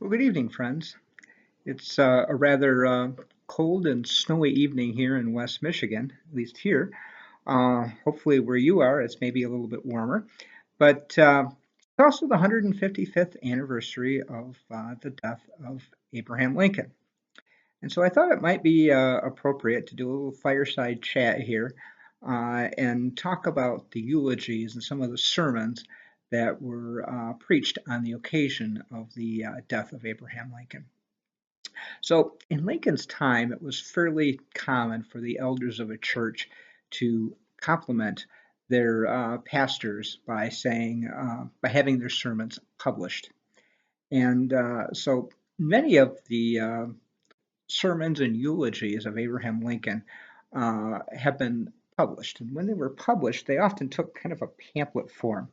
Well, good evening, friends. It's a rather cold and snowy evening here in West Michigan, at least here. Hopefully, where you are, it's maybe a little bit warmer. But it's also the 155th anniversary of the death of Abraham Lincoln. And so I thought it might be appropriate to do a little fireside chat here and talk about the eulogies and some of the sermons that were preached on the occasion of the death of Abraham Lincoln. So in Lincoln's time, it was fairly common for the elders of a church to compliment their pastors by by having their sermons published. And so many of the sermons and eulogies of Abraham Lincoln have been published. And when they were published, they often took kind of a pamphlet form.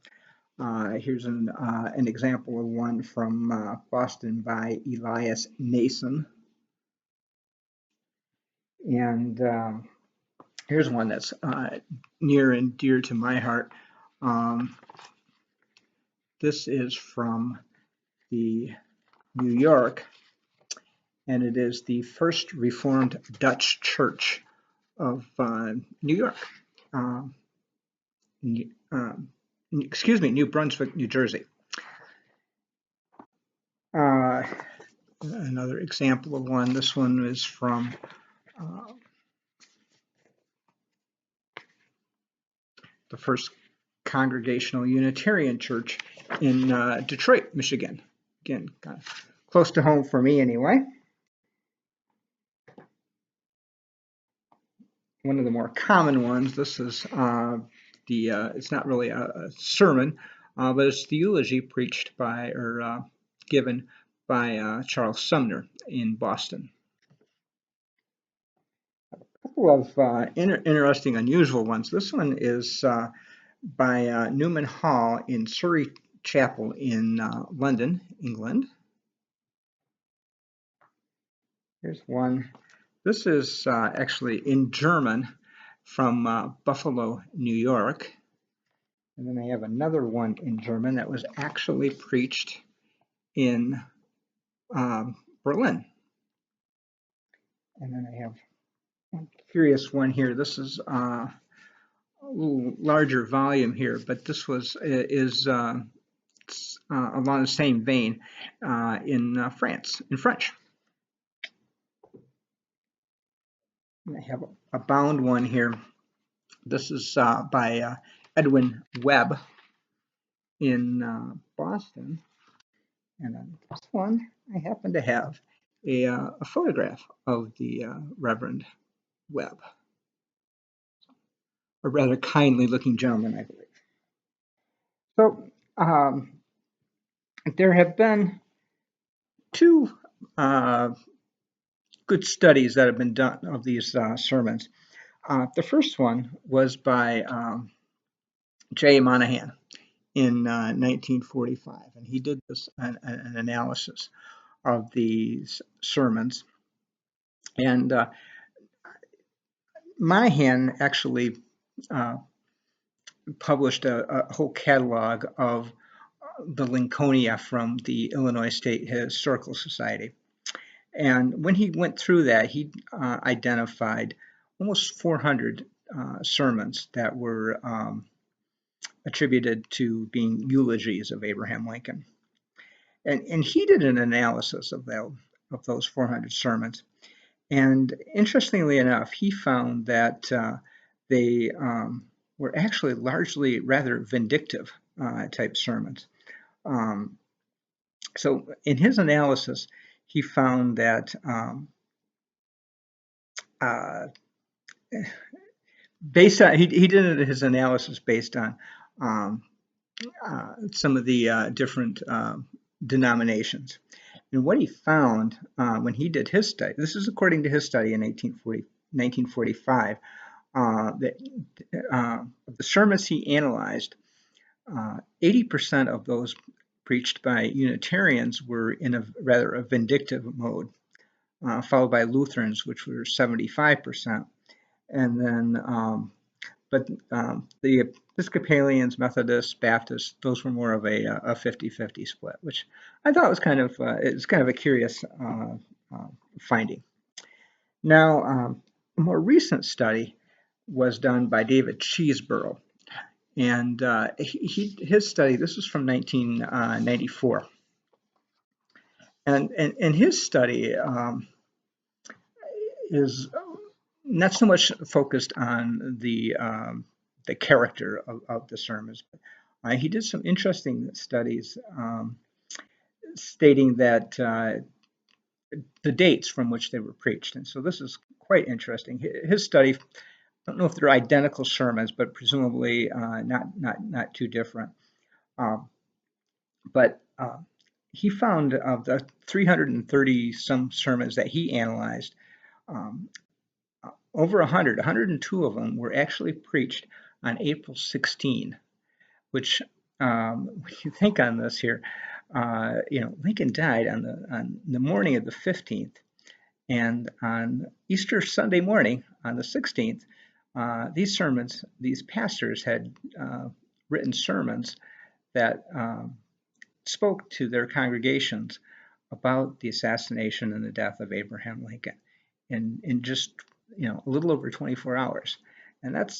Here's an example of one from Boston by Elias Nason. And here's one that's near and dear to my heart. This is from the New York, and it is the First Reformed Dutch Church of New York. New Brunswick, New Jersey. Another example of one. This one is from the First Congregational Unitarian Church in Detroit, Michigan. Again, kind of close to home for me anyway. One of the more common ones, this is it's not really a sermon, but it's the eulogy preached by or given by Charles Sumner in Boston. A couple of interesting, unusual ones. This one is by Newman Hall in Surrey Chapel in London, England. Here's one. This is actually in German from Buffalo, New York. And then I have another one in German that was actually preached in Berlin. And then I have one curious one here. This is a little larger volume here, but this is along the same vein in France, in French. And I have a bound one here. This is by Edwin Webb in Boston. And on this one, I happen to have a photograph of the Reverend Webb. A rather kindly looking gentleman, I believe. So there have been two good studies that have been done of these sermons. The first one was by J. Monahan in 1945, and he did an analysis of these sermons. And Monahan actually published a whole catalog of the Lincolnia from the Illinois State Historical Society. And when he went through that, he identified almost 400 sermons that were attributed to being eulogies of Abraham Lincoln. And he did an analysis of those 400 sermons. And interestingly enough, he found that they were actually largely rather vindictive type sermons. So in his analysis, he found that based on, he did his analysis based on some of the different denominations. And what he found when he did his study, this is according to his study in 1945, that the sermons he analyzed, 80% of those preached by Unitarians were in a rather vindictive mode, followed by Lutherans, which were 75%. And then but the Episcopalians, Methodists, Baptists, those were more of a 50-50 split, which I thought was it's kind of a curious finding. Now, a more recent study was done by David Cheeseborough, and his study, this was from 1994, and his study is not so much focused on the character of the sermons. He did some interesting studies stating that the dates from which they were preached, and so this is quite interesting. His study, I don't know if they're identical sermons, but presumably not too different. But he found of the 330 some sermons that he analyzed, um, over 102 of them were actually preached on April 16, which, when you think on this here, Lincoln died on the morning of the 15th, and on Easter Sunday morning, on the 16th, these pastors had written sermons that spoke to their congregations about the assassination and the death of Abraham Lincoln in just a little over 24 hours, and that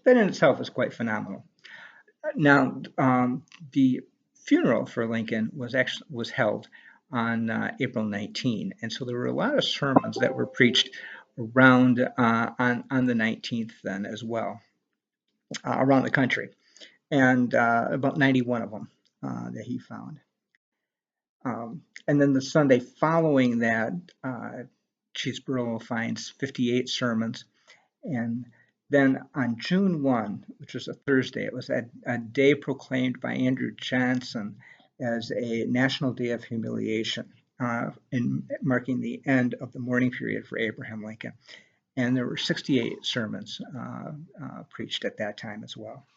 in itself is quite phenomenal. Now, the funeral for Lincoln was held on April 19, and so there were a lot of sermons that were preached around on the 19th then as well, around the country, and about 91 of them that he found. And then the Sunday following that, Cheeseborough finds 58 sermons. And then on June 1, which was a Thursday, it was a day proclaimed by Andrew Johnson as a national day of humiliation, in marking the end of the mourning period for Abraham Lincoln. And there were 68 sermons preached at that time as well,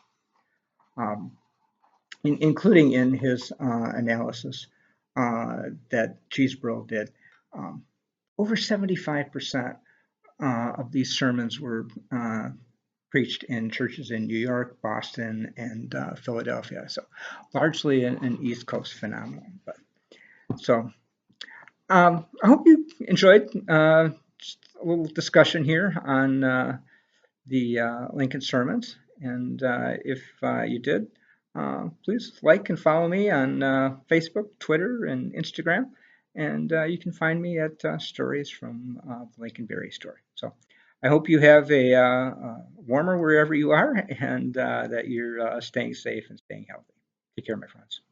including in his analysis that Cheeseborough did. Over 75% of these sermons were preached in churches in New York, Boston, and Philadelphia. So largely an East Coast phenomenon. So I hope you enjoyed just a little discussion here on the Lincoln sermons. And if you did, please like and follow me on Facebook, Twitter, and Instagram. And you can find me at Stories from the Lincoln Berry Story. So I hope you have a warmer wherever you are, and that you're staying safe and staying healthy. Take care, my friends.